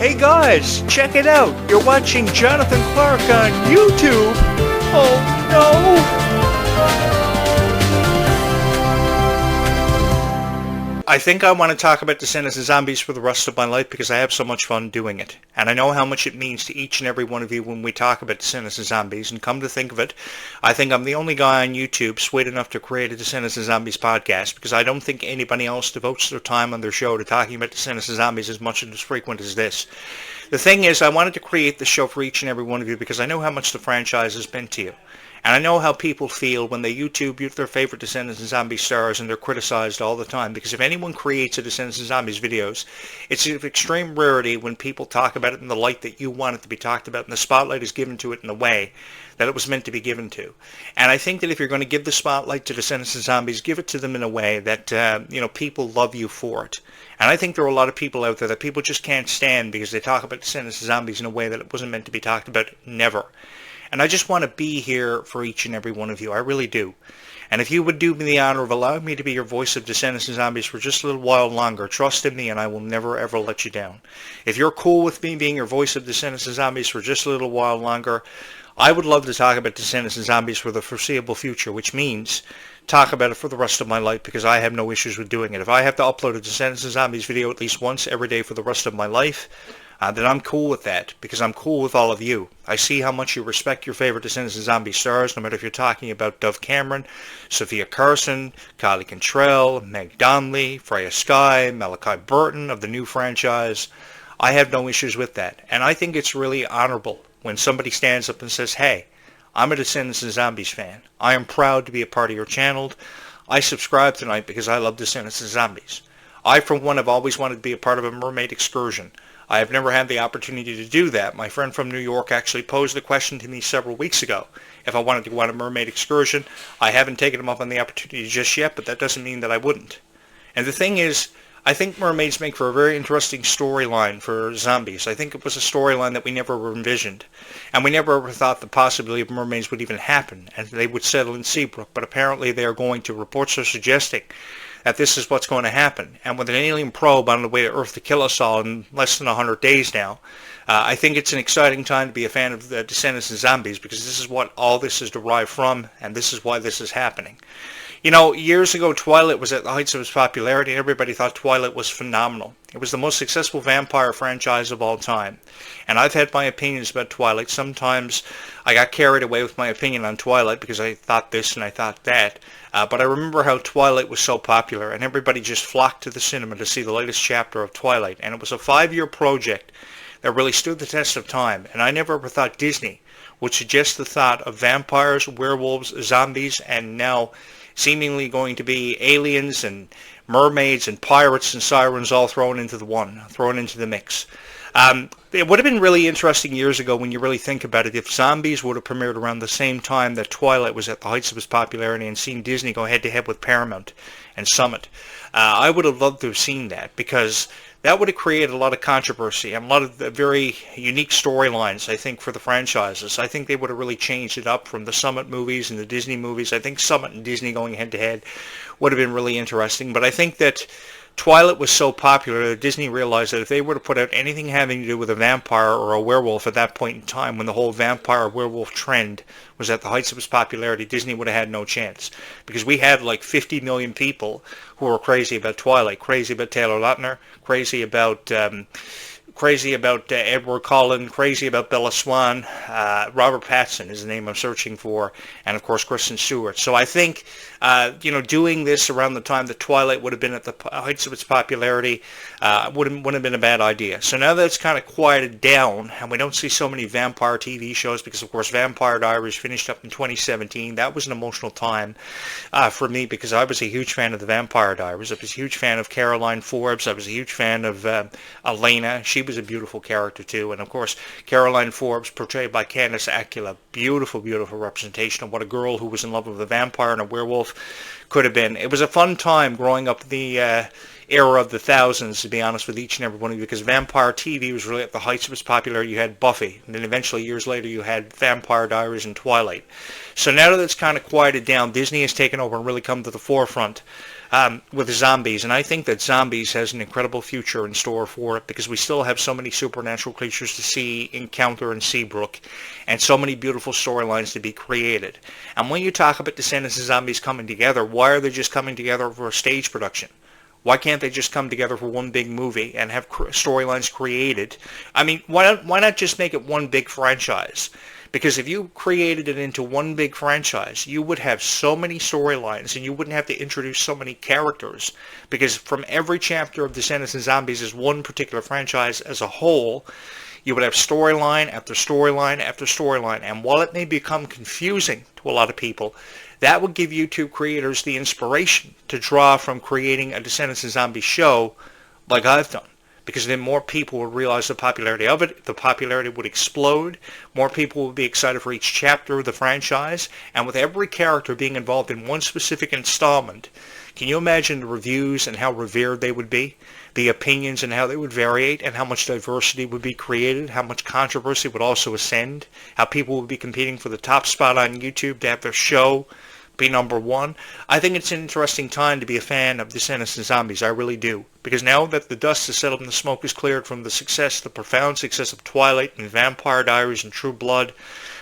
Hey guys, check it out. You're watching Jonathan Clarke on YouTube. Oh no! I think I want to talk about Descendants and Zombies for the rest of my life because I have so much fun doing it. And I know how much it means to each and every one of you when we talk about Descendants and Zombies. And come to think of it, I think I'm the only guy on YouTube sweet enough to create a Descendants and Zombies podcast because I don't think anybody else devotes their time on their show to talking about Descendants and Zombies as much and as frequent as this. The thing is, I wanted to create the show for each and every one of you because I know how much the franchise has been to you. And I know how people feel when they YouTube their favorite Descendants and Zombies stars and they're criticized all the time. Because if anyone creates a Descendants and Zombies videos, it's of extreme rarity when people talk about it in the light that you want it to be talked about and the spotlight is given to it in the way that it was meant to be given to. And I think that if you're going to give the spotlight to Descendants and Zombies, give it to them in a way that, people love you for it. And I think there are a lot of people out there that people just can't stand because they talk about Descendants and Zombies in a way that it wasn't meant to be talked about. Never. And I just want to be here for each and every one of you. I really do. And if you would do me the honor of allowing me to be your voice of Descendants and Zombies for just a little while longer, trust in me and I will never ever let you down. If you're cool with me being your voice of Descendants and Zombies for just a little while longer, I would love to talk about Descendants and Zombies for the foreseeable future, which means talk about it for the rest of my life because I have no issues with doing it. If I have to upload a Descendants and Zombies video at least once every day for the rest of my life, then I'm cool with that because I'm cool with all of you. I see how much you respect your favorite Descendants and Zombie stars, no matter if you're talking about Dove Cameron, Sophia Carson, Kylie Cantrell, Meg Donnelly, Freya Skye, Malachi Burton of the new franchise. I have no issues with that. And I think it's really honorable when somebody stands up and says, hey, I'm a Descendants and Zombies fan. I am proud to be a part of your channel. I subscribe tonight because I love Descendants and Zombies. I, for one, have always wanted to be a part of a mermaid excursion. I have never had the opportunity to do that. My friend from New York actually posed the question to me several weeks ago if I wanted to go on a mermaid excursion. I haven't taken him up on the opportunity just yet, but that doesn't mean that I wouldn't. And the thing is, I think mermaids make for a very interesting storyline for zombies. I think it was a storyline that we never envisioned. And we never ever thought the possibility of mermaids would even happen, and they would settle in Seabrook. But apparently they are going to. Reports are suggesting that this is what's going to happen. And with an alien probe on the way to Earth to kill us all in less than 100 days now, I think it's an exciting time to be a fan of the Descendants and Zombies because this is what all this is derived from, and this is why this is happening. You know, years ago, Twilight was at the heights of its popularity, and everybody thought Twilight was phenomenal. It was the most successful vampire franchise of all time. And I've had my opinions about Twilight. Sometimes I got carried away with my opinion on Twilight because I thought this and I thought that. But I remember how Twilight was so popular, and everybody just flocked to the cinema to see the latest chapter of Twilight. And it was a 5-year project that really stood the test of time. And I never ever thought Disney would suggest the thought of vampires, werewolves, zombies, and now seemingly going to be aliens and mermaids and pirates and sirens all thrown into the mix. It would have been really interesting years ago when you really think about it if Zombies would have premiered around the same time that Twilight was at the heights of its popularity and seen Disney go head-to-head with Paramount and Summit. I would have loved to have seen that because that would have created a lot of controversy and a lot of very unique storylines, I think, for the franchises. I think they would have really changed it up from the Summit movies and the Disney movies. I think Summit and Disney going head-to-head would have been really interesting. But I think that Twilight was so popular that Disney realized that if they were to put out anything having to do with a vampire or a werewolf at that point in time, when the whole vampire-werewolf trend was at the heights of its popularity, Disney would have had no chance. Because we had like 50 million people who were crazy about Twilight, crazy about Taylor Lautner, crazy about Edward Cullen, crazy about Bella Swan. Robert Pattinson is the name I'm searching for, and of course Kristen Stewart. So I think, doing this around the time that Twilight would have been at the heights of its popularity wouldn't have been a bad idea. So now that it's kind of quieted down, and we don't see so many vampire TV shows, because of course Vampire Diaries finished up in 2017. That was an emotional time for me because I was a huge fan of the Vampire Diaries. I was a huge fan of Caroline Forbes. I was a huge fan of Elena. She was a beautiful character too, and of course Caroline Forbes, portrayed by Candice Acula, beautiful representation of what a girl who was in love with a vampire and a werewolf could have been. It was a fun time growing up the era of the thousands, to be honest with each and every one of you, because vampire TV was really at the heights of its popularity. You had Buffy, and then eventually years later you had Vampire Diaries and Twilight. So now that it's kind of quieted down, Disney has taken over and really come to the forefront with zombies, and I think that zombies has an incredible future in store for it because we still have so many supernatural creatures to see, encounter in Seabrook, and so many beautiful storylines to be created. And when you talk about Descendants and zombies coming together, why are they just coming together for a stage production? Why can't they just come together for one big movie and have storylines created? I mean, why not just make it one big franchise? Because if you created it into one big franchise, you would have so many storylines and you wouldn't have to introduce so many characters. Because from every chapter of Descendants and Zombies as one particular franchise as a whole, you would have storyline after storyline after storyline. And while it may become confusing to a lot of people, that would give YouTube creators the inspiration to draw from creating a Descendants and Zombies show like I've done. Because then more people would realize the popularity of it, the popularity would explode, more people would be excited for each chapter of the franchise, and with every character being involved in one specific installment, can you imagine the reviews and how revered they would be? The opinions and how they would variate, and how much diversity would be created, how much controversy would also ascend, how people would be competing for the top spot on YouTube to have their show be number one. I think it's an interesting time to be a fan of Descendants and Zombies. I really do. Because now that the dust has settled and the smoke is cleared from the profound success of Twilight and Vampire Diaries and True Blood,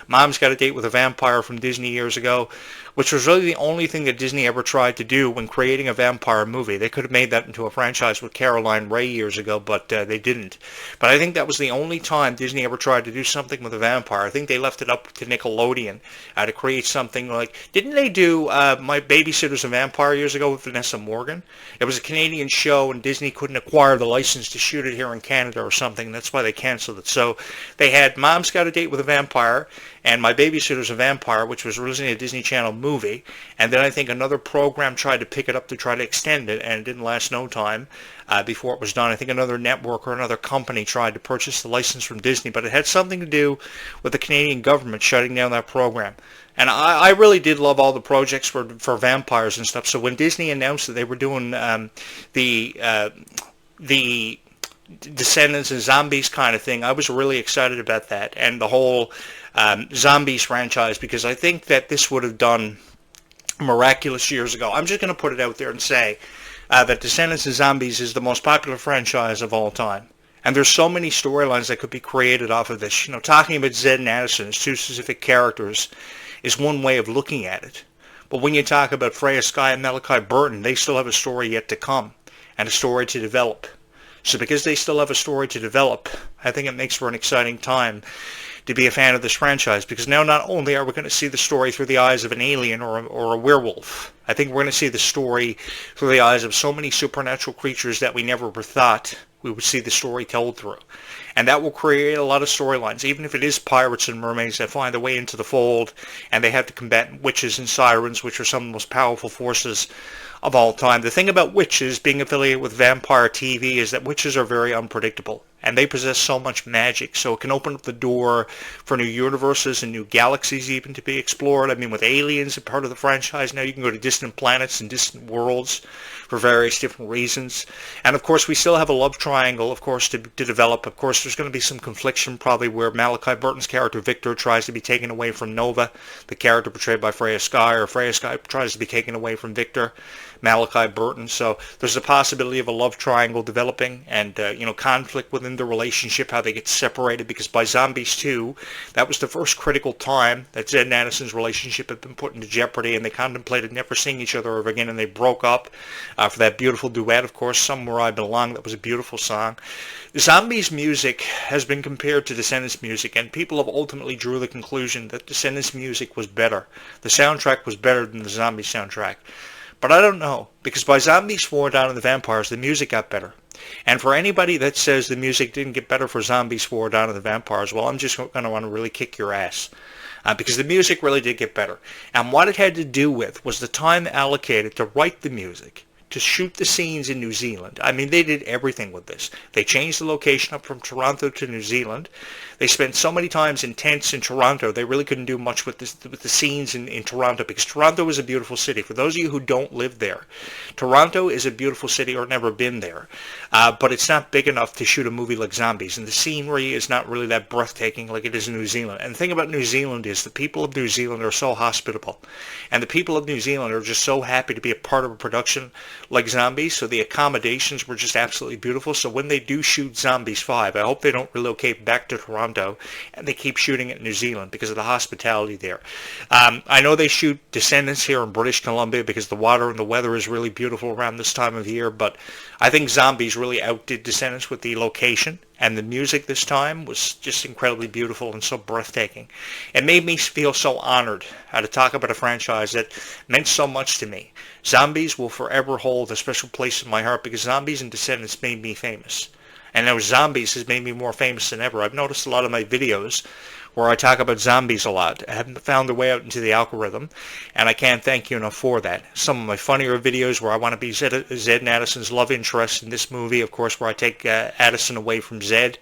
Mom's Got a Date with a Vampire from Disney years ago, which was really the only thing that Disney ever tried to do when creating a vampire movie. They could have made that into a franchise with Caroline Rhea years ago, but they didn't. But I think that was the only time Disney ever tried to do something with a vampire. I think they left it up to Nickelodeon to create something like... Didn't they do My Babysitter's a Vampire years ago with Vanessa Morgan? It was a Canadian show, and Disney couldn't acquire the license to shoot it here in Canada or something. That's why they canceled it. So they had Mom's Got a Date with a Vampire and My Babysitter's a Vampire, which was originally a Disney Channel movie, and then I think another program tried to pick it up to try to extend it, and it didn't last no time before it was done. I think another network or another company tried to purchase the license from Disney, but it had something to do with the Canadian government shutting down that program. And I really did love all the projects for vampires and stuff. So when Disney announced that they were doing the Descendants and Zombies kind of thing, I was really excited about that, and the whole Zombies franchise, because I think that this would have done miraculous years ago. I'm just going to put it out there and say that Descendants and Zombies is the most popular franchise of all time. And there's so many storylines that could be created off of this. You know, talking about Zed and Addison as two specific characters is one way of looking at it. But when you talk about Freya Skye and Malachi Burton, they still have a story yet to come and a story to develop. So because they still have a story to develop, I think it makes for an exciting time to be a fan of this franchise, because now not only are we going to see the story through the eyes of an alien or a werewolf, I think we're going to see the story through the eyes of so many supernatural creatures that we never thought we would see the story told through. And that will create a lot of storylines, even if it is pirates and mermaids that find their way into the fold and they have to combat witches and sirens, which are some of the most powerful forces of all time. The thing about witches being affiliated with vampire TV is that witches are very unpredictable, and they possess so much magic, so it can open up the door for new universes and new galaxies even to be explored. I mean, with aliens a part of the franchise now, you can go to distant planets and distant worlds for various different reasons. And of course, we still have a love triangle, of course, to develop. Of course, there's going to be some confliction probably where Malachi Burton's character Victor tries to be taken away from Nova, the character portrayed by Freya Skye, or Freya Skye tries to be taken away from Victor, Malachi Burton. So there's a possibility of a love triangle developing, and conflict within the relationship, how they get separated, because by Zombies 2, that was the first critical time that Zed and Addison's relationship had been put into jeopardy, and they contemplated never seeing each other ever again, and they broke up for that beautiful duet, of course, Somewhere I Belong. That was a beautiful song. Zombies music has been compared to Descendants music, and people have ultimately drew the conclusion that Descendants music was better. The soundtrack was better than the Zombie soundtrack. But I don't know, because by Zombies 4 Down to the Vampires, the music got better. And for anybody that says the music didn't get better for Zombies 4 Down to the Vampires, well, I'm just going to want to really kick your ass. Because the music really did get better. And what it had to do with was the time allocated to write the music, to shoot the scenes in New Zealand. I mean, they did everything with this. They changed the location up from Toronto to New Zealand. They spent so many times in tents in Toronto, they really couldn't do much with the scenes in Toronto, because Toronto is a beautiful city. For those of you who don't live there, Toronto is a beautiful city or never been there, but it's not big enough to shoot a movie like Zombies, and the scenery is not really that breathtaking like it is in New Zealand. And the thing about New Zealand is the people of New Zealand are so hospitable, and the people of New Zealand are just so happy to be a part of a production like zombies, so the accommodations were just absolutely beautiful. So when they do shoot Zombies 5, I hope they don't relocate back to Toronto and they keep shooting it in New Zealand because of the hospitality there. I know they shoot Descendants here in British Columbia because the water and the weather is really beautiful around this time of year, but I think Zombies really outdid Descendants with the location, and the music this time was just incredibly beautiful and so breathtaking. It made me feel so honored to talk about a franchise that meant so much to me. Zombies will forever hold a special place in my heart because Zombies and Descendants made me famous. And now Zombies has made me more famous than ever. I've noticed a lot of my videos where I talk about zombies a lot have found their way out into the algorithm, and I can't thank you enough for that. Some of my funnier videos where I want to be Zed and Addison's love interest in this movie, of course, where I take Addison away from Zed.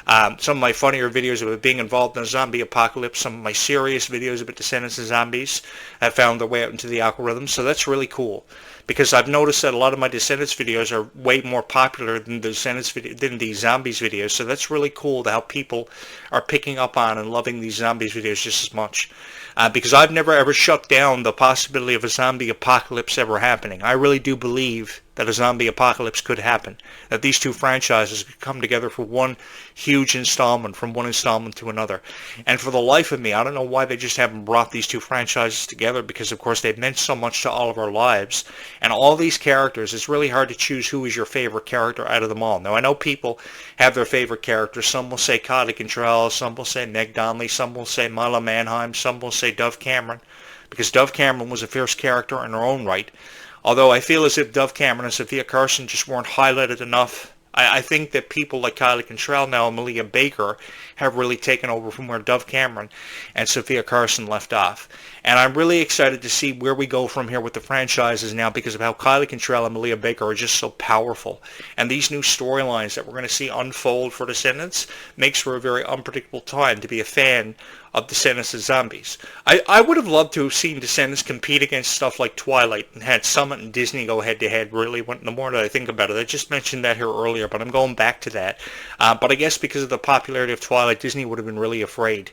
Some of my funnier videos about being involved in a zombie apocalypse, some of my serious videos about Descendants and Zombies have found their way out into the algorithm, so that's really cool. Because I've noticed that a lot of my Descendants videos are way more popular than the than the Zombies videos, so that's really cool to how people are picking up on and loving these Zombies videos just as much. Because I've never ever shut down the possibility of a zombie apocalypse ever happening. I really do believe that a zombie apocalypse could happen, that these two franchises could come together for one huge installment, from one installment to another. And for the life of me, I don't know why they just haven't brought these two franchises together, because of course they've meant so much to all of our lives. And all these characters, it's really hard to choose who is your favorite character out of them all. Now I know people have their favorite characters. Some will say Clarke Contrell, some will say Meg Donnelly, some will say Mila Manheim, some will say Dove Cameron, because Dove Cameron was a fierce character in her own right. Although I feel as if Dove Cameron and Sophia Carson just weren't highlighted enough. I think that people like Clarke Contrell now and Malia Baker have really taken over from where Dove Cameron and Sophia Carson left off. And I'm really excited to see where we go from here with the franchises now, because of how Clarke Contrell and Malia Baker are just so powerful. And these new storylines that we're going to see unfold for Descendants makes for a very unpredictable time to be a fan of Descendants and Zombies. I would have loved to have seen Descendants compete against stuff like Twilight and had Summit and Disney go head-to-head, really, the more that I think about it. I just mentioned that here earlier, but I'm going back to that. But I guess because of the popularity of Twilight, Disney would have been really afraid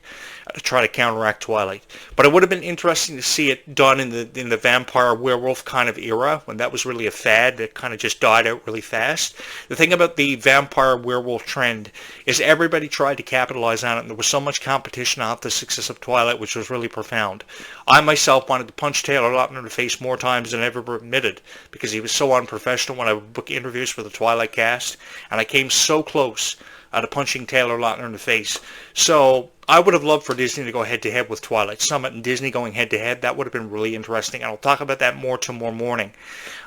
to try to counteract Twilight. But it would have been interesting to see it done in the vampire werewolf kind of era, when that was really a fad that kind of just died out really fast. The thing about the vampire werewolf trend is everybody tried to capitalize on it, and there was so much competition off the success of Twilight, which was really profound. I myself wanted to punch Taylor Lautner in the face more times than I ever admitted, because he was so unprofessional when I would book interviews for the Twilight cast, and I came so close to punching Taylor Lautner in the face. So I would have loved for Disney to go head-to-head with Twilight. Summit and Disney going head-to-head, that would have been really interesting, and I'll talk about that more tomorrow morning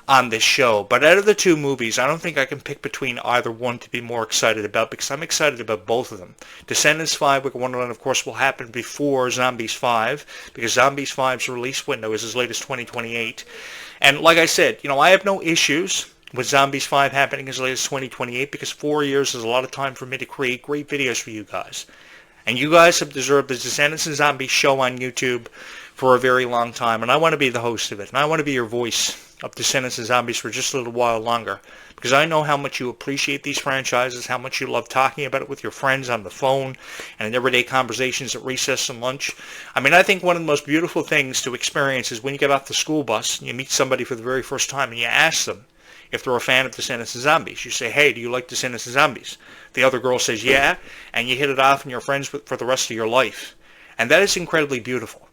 on this show. But out of the two movies, I don't think I can pick between either one to be more excited about, because I'm excited about both of them. Descendants 5, Wicked Wonderland, of course, will happen before Zombies 5, because Zombies 5's release window is as late as 2028. And like I said, I have no issues with Zombies 5 happening as late as 2028, because 4 years is a lot of time for me to create great videos for you guys. And you guys have deserved the Descendants and Zombies show on YouTube for a very long time, and I want to be the host of it, and I want to be your voice of Descendants and Zombies for just a little while longer, because I know how much you appreciate these franchises, how much you love talking about it with your friends on the phone and in everyday conversations at recess and lunch. I mean, I think one of the most beautiful things to experience is when you get off the school bus and you meet somebody for the very first time and you ask them if they're a fan of Descendants and Zombies. You say, hey, do you like Descendants and Zombies? The other girl says, yeah, and you hit it off and you're friends for the rest of your life. And that is incredibly beautiful.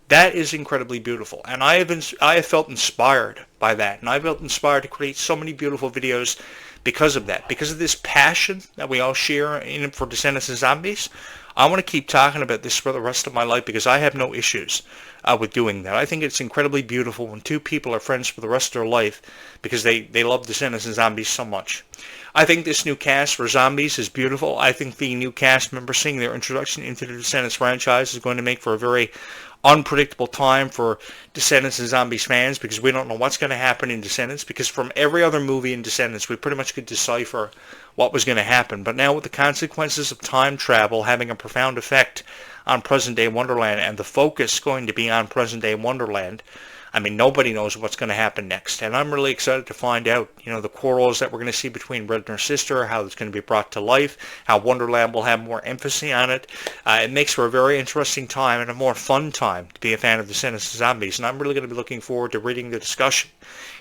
That is incredibly beautiful. And I have felt inspired by that. And I felt inspired to create so many beautiful videos because of that. Because of this passion that we all share for Descendants and Zombies. I want to keep talking about this for the rest of my life, because I have no issues with doing that. I think it's incredibly beautiful when two people are friends for the rest of their life because they love Descendants and Zombies so much. I think this new cast for Zombies is beautiful. I think the new cast members seeing their introduction into the Descendants franchise is going to make for a very unpredictable time for Descendants and Zombies fans, because we don't know what's going to happen in Descendants, because from every other movie in Descendants we pretty much could decipher what was going to happen. But now with the consequences of time travel having a profound effect on present-day Wonderland, and the focus going to be on present-day Wonderland, I mean, nobody knows what's going to happen next, and I'm really excited to find out, the quarrels that we're going to see between Red and her sister, how it's going to be brought to life, how Wonderland will have more emphasis on it. It makes for a very interesting time and a more fun time to be a fan of Descendants of Zombies, and I'm really going to be looking forward to reading the discussion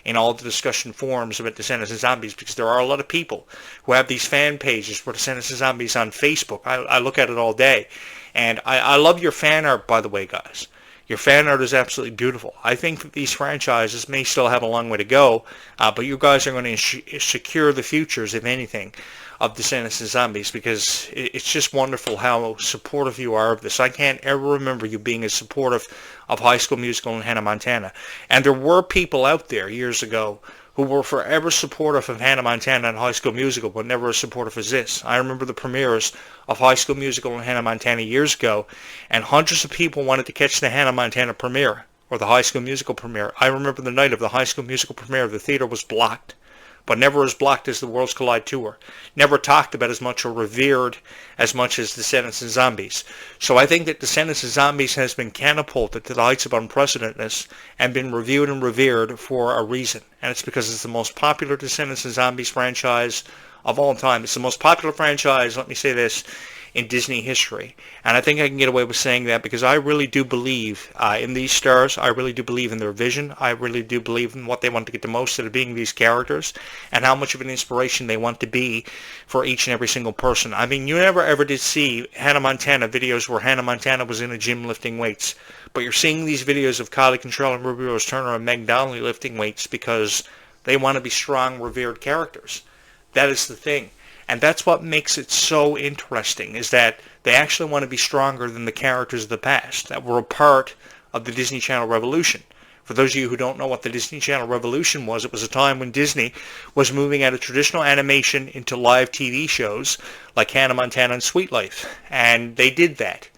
in all the discussion forums about Descendants of Zombies, because there are a lot of people who have these fan pages for Descendants of Zombies on Facebook. I look at it all day, and I love your fan art, by the way, guys. Your fan art is absolutely beautiful. I think that these franchises may still have a long way to go, but you guys are going to secure the futures, if anything, of Descendants of Zombies, because it's just wonderful how supportive you are of this. I can't ever remember you being as supportive of High School Musical and Hannah Montana. And there were people out there years ago who were forever supportive of Hannah Montana and High School Musical, but never as supportive as this. I remember the premieres of High School Musical and Hannah Montana years ago, and hundreds of people wanted to catch the Hannah Montana premiere, or the High School Musical premiere. I remember the night of the High School Musical premiere, the theater was blocked, but never as blocked as the Worlds Collide tour. Never talked about as much or revered as much as Descendants and Zombies. So I think that Descendants and Zombies has been catapulted to the heights of unprecedentedness and been reviewed and revered for a reason. And it's because it's the most popular Descendants and Zombies franchise of all time. It's the most popular franchise, let me say this, in Disney history. And I think I can get away with saying that because I really do believe in these stars. I really do believe in their vision. I really do believe in what they want to get the most out of being these characters and how much of an inspiration they want to be for each and every single person. I mean, you never ever did see Hannah Montana videos where Hannah Montana was in a gym lifting weights. But you're seeing these videos of Kylie Contrell and Ruby Rose Turner and Meg Donnelly lifting weights because they want to be strong, revered characters. That is the thing. And that's what makes it so interesting, is that they actually want to be stronger than the characters of the past that were a part of the Disney Channel Revolution. For those of you who don't know what the Disney Channel Revolution was, it was a time when Disney was moving out of traditional animation into live TV shows like Hannah Montana and Sweet Life. And they did that.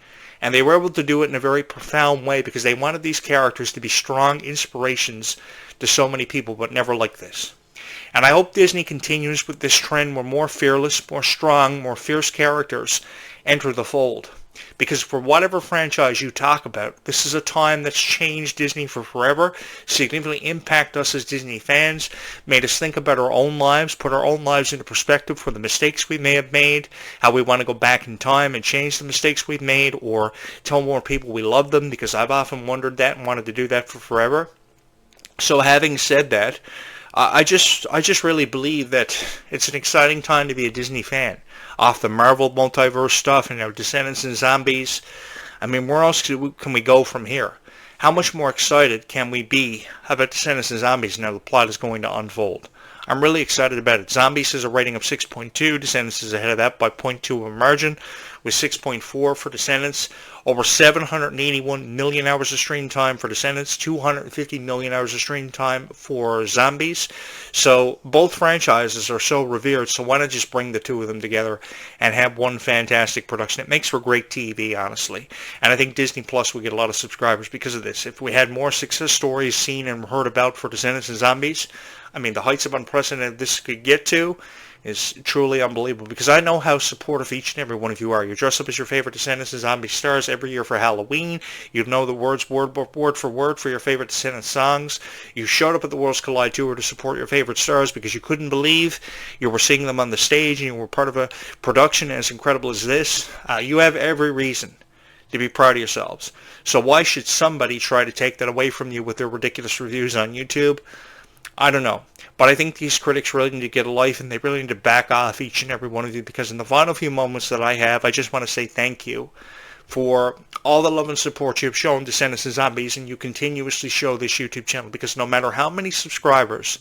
And they were able to do it in a very profound way because they wanted these characters to be strong inspirations to so many people, but never like this. And I hope Disney continues with this trend where more fearless, more strong, more fierce characters enter the fold. Because for whatever franchise you talk about, this is a time that's changed Disney for forever, significantly impacted us as Disney fans, made us think about our own lives, put our own lives into perspective for the mistakes we may have made, how we want to go back in time and change the mistakes we've made, or tell more people we love them, because I've often wondered that and wanted to do that for forever. So having said that, I just really believe that it's an exciting time to be a Disney fan. Off the Marvel multiverse stuff and our Descendants and Zombies, I mean, where else can we go from here? How much more excited can we be about Descendants and Zombies now the plot is going to unfold? I'm really excited about it. Zombies has a rating of 6.2. Descendants is ahead of that by 0.2 of a margin, with 6.4 for Descendants. Over 781 million hours of stream time for Descendants, 250 million hours of stream time for Zombies. So both franchises are so revered, so why not just bring the two of them together and have one fantastic production? It makes for great TV, honestly. And I think Disney Plus will get a lot of subscribers because of this. If we had more success stories seen and heard about for Descendants and Zombies, I mean, the heights of unprecedented this could get to is truly unbelievable, because I know how supportive each and every one of you are. You dress up as your favorite Descendants and Zombie stars every year for Halloween. You know the words word for word for your favorite Descendants songs. You showed up at the Worlds Collide tour to support your favorite stars because you couldn't believe you were seeing them on the stage and you were part of a production as incredible as this. You have every reason to be proud of yourselves. So why should somebody try to take that away from you with their ridiculous reviews on YouTube? I don't know. But I think these critics really need to get a life, and they really need to back off, each and every one of you, because in the final few moments that I have, I just want to say thank you for all the love and support you've shown Descendants and Zombies, and you continuously show this YouTube channel, because no matter how many subscribers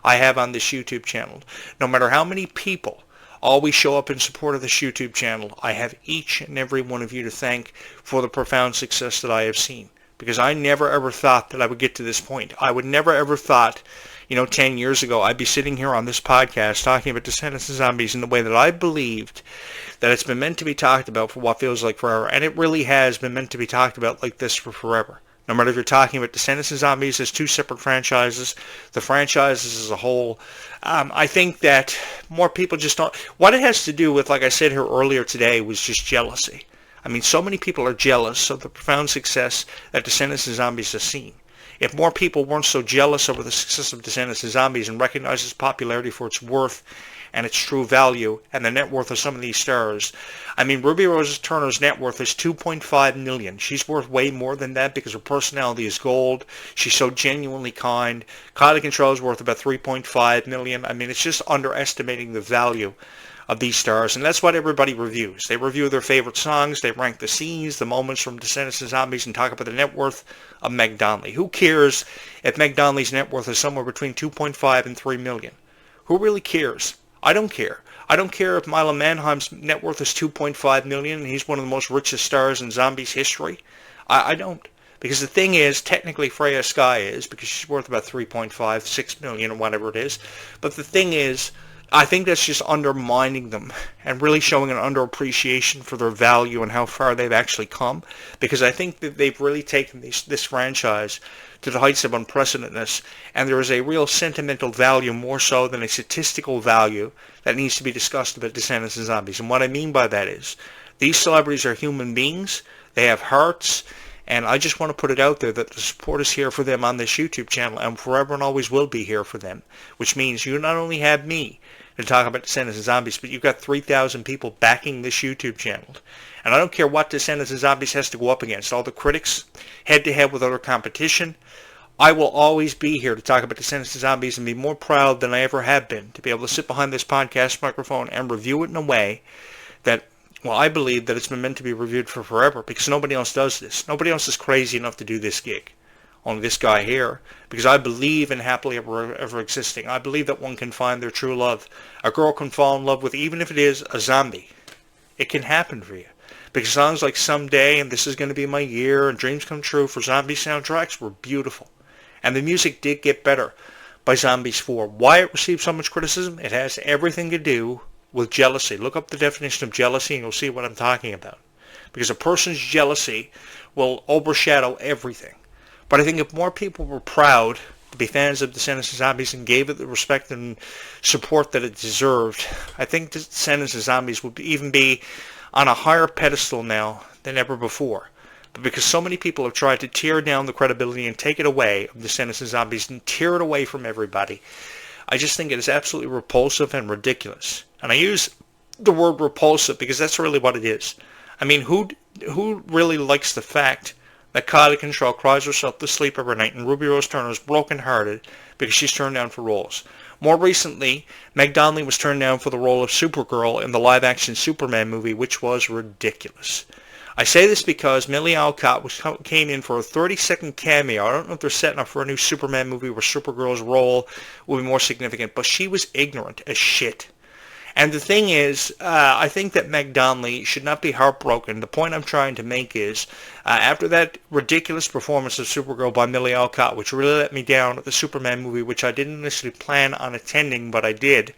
I have on this YouTube channel, no matter how many people always show up in support of this YouTube channel, I have each and every one of you to thank for the profound success that I have seen. Because I never ever thought that I would get to this point. I would never ever thought, 10 years ago, I'd be sitting here on this podcast talking about Descendants and Zombies in the way that I believed that it's been meant to be talked about for what feels like forever. And it really has been meant to be talked about like this for forever. No matter if you're talking about Descendants and Zombies as two separate franchises, the franchises as a whole, I think that more people just don't. What it has to do with, like I said here earlier today, was just jealousy. I mean, so many people are jealous of the profound success that Descendants and Zombies has seen. If more people weren't so jealous over the success of Descendants of Zombies and recognized its popularity for its worth and its true value and the net worth of some of these stars. I mean, Ruby Rose Turner's net worth is $2.5 million. She's worth way more than that because her personality is gold. She's so genuinely kind. Kylie Control is worth about $3.5 million. I mean, it's just underestimating the value of these stars, and that's what everybody reviews. They review their favorite songs, they rank the scenes, the moments from Descendants of Zombies, and talk about the net worth of Meg Donnelly. Who cares if Meg Donnelly's net worth is somewhere between 2.5 and 3 million? Who really cares? I don't care. I don't care if Milo Manheim's net worth is 2.5 million and he's one of the most richest stars in Zombies history. I don't. Because the thing is, technically Freya Sky is, because she's worth about 3.5, 6 million or whatever it is. But the thing is, I think that's just undermining them and really showing an underappreciation for their value and how far they've actually come. Because I think that they've really taken this franchise to the heights of unprecedentedness, and there is a real sentimental value more so than a statistical value that needs to be discussed about Descendants of Zombies. And what I mean by that is, these celebrities are human beings, they have hearts, and I just want to put it out there that the support is here for them on this YouTube channel and forever and always will be here for them. Which means you not only have me to talk about Descendants of Zombies, but you've got 3,000 people backing this YouTube channel. And I don't care what Descendants of Zombies has to go up against. All the critics, head-to-head with other competition. I will always be here to talk about Descendants of Zombies and be more proud than I ever have been to be able to sit behind this podcast microphone and review it in a way that, well, I believe that it's been meant to be reviewed for forever because nobody else does this. Nobody else is crazy enough to do this gig. Only this guy here. Because I believe in happily ever existing. I believe that one can find their true love. A girl can fall in love with, even if it is a zombie. It can happen for you. Because songs like Someday and This Is Gonna Be My Year and Dreams Come True for zombie soundtracks were beautiful. And the music did get better by Zombies 4. Why it received so much criticism? It has everything to do with jealousy. Look up the definition of jealousy and you'll see what I'm talking about. Because a person's jealousy will overshadow everything. But I think if more people were proud to be fans of Descendants of Zombies and gave it the respect and support that it deserved, I think Descendants of Zombies would even be on a higher pedestal now than ever before. But because so many people have tried to tear down the credibility and take it away of Descendants of Zombies and tear it away from everybody, I just think it is absolutely repulsive and ridiculous. And I use the word repulsive because that's really what it is. I mean, who really likes the fact that Kylie Control cries herself to sleep every night and Ruby Rose Turner is broken-hearted because she's turned down for roles? More recently, Meg Donnelly was turned down for the role of Supergirl in the live-action Superman movie, which was ridiculous. I say this because Millie Alcott came in for a 30-second cameo. I don't know if they're setting up for a new Superman movie where Supergirl's role will be more significant, but she was ignorant as shit. And the thing is, I think that Meg Donnelly should not be heartbroken. The point I'm trying to make is, after that ridiculous performance of Supergirl by Millie Alcott, which really let me down at the Superman movie, which I didn't initially plan on attending, but I did,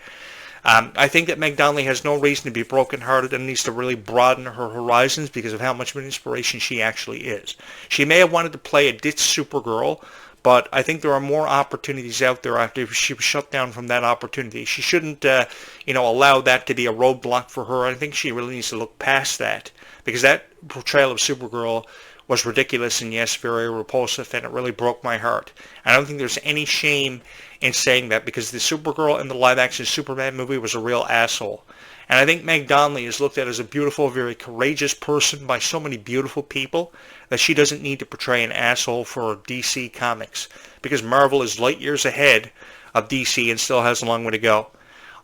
I think that Meg Donnelly has no reason to be brokenhearted and needs to really broaden her horizons because of how much of an inspiration she actually is. She may have wanted to play a ditch Supergirl, but I think there are more opportunities out there after she was shut down from that opportunity. She shouldn't, allow that to be a roadblock for her. I think she really needs to look past that because that portrayal of Supergirl was ridiculous and, yes, very repulsive, and it really broke my heart. I don't think there's any shame in saying that because the Supergirl in the live-action Superman movie was a real asshole. And I think Meg Donnelly is looked at as a beautiful, very courageous person by so many beautiful people that she doesn't need to portray an asshole for DC Comics because Marvel is light years ahead of DC and still has a long way to go.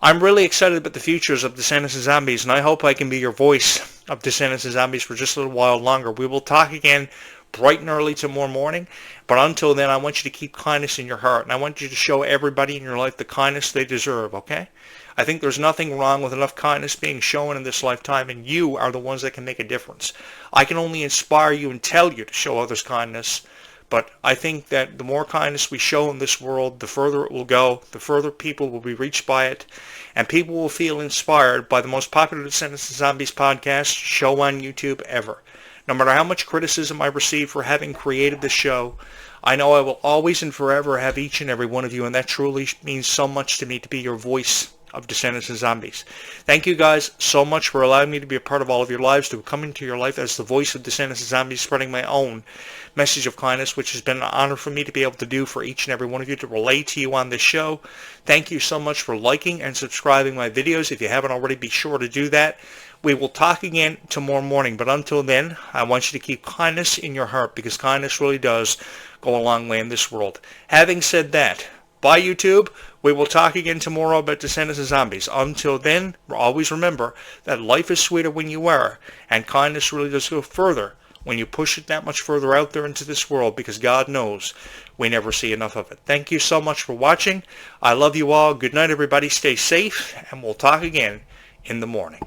I'm really excited about the futures of Descendants of Zombies, and I hope I can be your voice of Descendants of Zombies for just a little while longer. We will talk again bright and early tomorrow morning, but until then, I want you to keep kindness in your heart, and I want you to show everybody in your life the kindness they deserve, okay? I think there's nothing wrong with enough kindness being shown in this lifetime, and you are the ones that can make a difference. I can only inspire you and tell you to show others kindness, but I think that the more kindness we show in this world, the further it will go, the further people will be reached by it, and people will feel inspired by the most popular Descendants of Zombies podcast show on YouTube ever. No matter how much criticism I receive for having created this show, I know I will always and forever have each and every one of you, and that truly means so much to me to be your voice of Descendants and Zombies. Thank you guys so much for allowing me to be a part of all of your lives, to come into your life as the voice of Descendants and Zombies, spreading my own message of kindness, which has been an honor for me to be able to do for each and every one of you, to relay to you on this show. Thank you so much for liking and subscribing my videos. If you haven't already, be sure to do that. We will talk again tomorrow morning, but until then, I want you to keep kindness in your heart, because kindness really does go a long way in this world. Having said that, bye YouTube. We will talk again tomorrow about Descendants and Zombies. Until then, always remember that life is sweeter when you are, and kindness really does go further when you push it that much further out there into this world, because God knows we never see enough of it. Thank you so much for watching. I love you all. Good night, everybody. Stay safe, and we'll talk again in the morning.